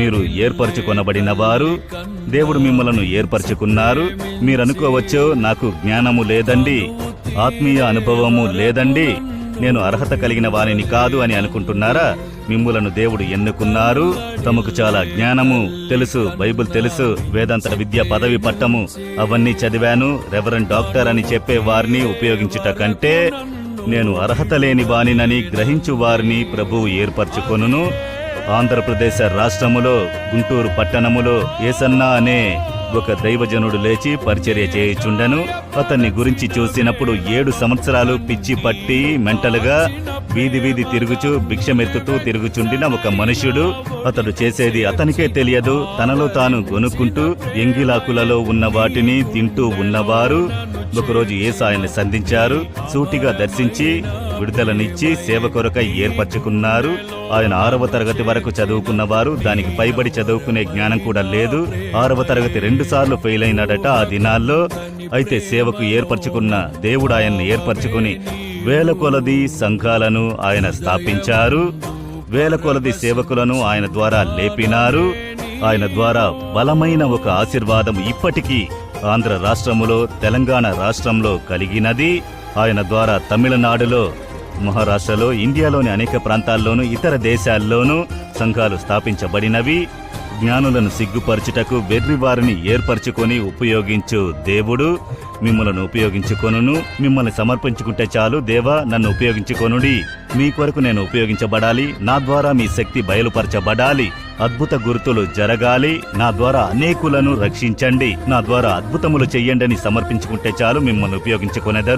మీరు ఏర్పరచుకొనబడిన వారు. దేవుడు మిమ్మలను ఏర్పరచుకున్నారు. మీరనుకోవచ్చు, నాకు జ్ఞానము లేదండి, ఆత్మీయ అనుభవము లేదండి, నేను అర్హత కలిగిన వారిని కాదు అని అనుకుంటున్నారా? మిమ్ములను దేవుడు ఎన్నుకున్నారు. తమకు చాలా జ్ఞానము తెలుసు, బైబిల్ తెలుసు, వేదాంత విద్య పదవి పట్టము అవన్నీ చదివాను, రెవరెండ్ డాక్టర్ అని చెప్పే వారిని ఉపయోగించుట కంటే నేను అర్హత లేని వానినని గ్రహించు వారిని ప్రభువు ఏర్పరచుకొనును. ఆంధ్రప్రదేశ్ రాష్ట్రములో గుంటూరు పట్టణములో ఏసన్న అనే ఒక దైవజనుడు లేచి పరిచర్య చేయుచుండెను. అతన్ని గురించి చూసినప్పుడు 7 సంవత్సరాలు పిచ్చి పట్టి మెంటలుగా వీధి తిరుగుచు భిక్షమెత్తుతూ తిరుగుచుండిన ఒక మనుష్యుడు. అతడు చేసేది అతనికే తెలియదు. తనలో తాను గొనుక్కుంటూ ఎంగిలాకులలో ఉన్న వాటిని తింటూ ఉన్నవారు ఒకరోజు యేసు ఆయన్ని సంధించారు. సూటిగా దర్శించి విడుదలనిచ్చి సేవ కొరకై ఏర్పరచుకున్నారు. ఆయన 6వ తరగతి వరకు చదువుకున్నవారు. దానికి పైబడి చదువుకునే జ్ఞానం కూడా లేదు. 6వ తరగతి 2 సార్లు ఫెయిల్ అయినాడట ఆ దినాల్లో. అయితే సేవకు ఏర్పరచుకున్న దేవుడు ఆయన్ని ఏర్పరచుకుని వేల కొలది సంఘాలను ఆయన స్థాపించారు. వేల కొలది సేవకులను ఆయన ద్వారా లేపినారు. ఆయన ద్వారా బలమైన ఒక ఆశీర్వాదం ఇప్పటికీ ఆంధ్ర రాష్ట్రములో, తెలంగాణ రాష్ట్రంలో కలిగినది. ఆయన ద్వారా తమిళనాడులో, మహారాష్ట్రలో, ఇండియాలోని అనేక ప్రాంతాల్లోనూ ఇతర దేశాల్లోనూ సంఘాలు స్థాపించబడినవి. జ్ఞానులను సిగ్గుపరచుటకు వెర్రివారిని ఏర్పరచుకొని ఉపయోగించు దేవుడు మిమ్మలను ఉపయోగించుకొనును. మిమ్మల్ని సమర్పించుకుంటే చాలు, దేవా నన్ను ఉపయోగించుకొనుడి, మీ కొరకు నేను ఉపయోగించబడాలి, నా ద్వారా మీ శక్తి బయలుపరచబడాలి, అద్భుత గుర్తులు జరగాలి, నా ద్వారా అనేకులను రక్షించండి, నా ద్వారా అద్భుతములు చెయ్యండి అని సమర్పించుకుంటే చాలు, మిమ్మల్ని ఉపయోగించుకొనెదరు.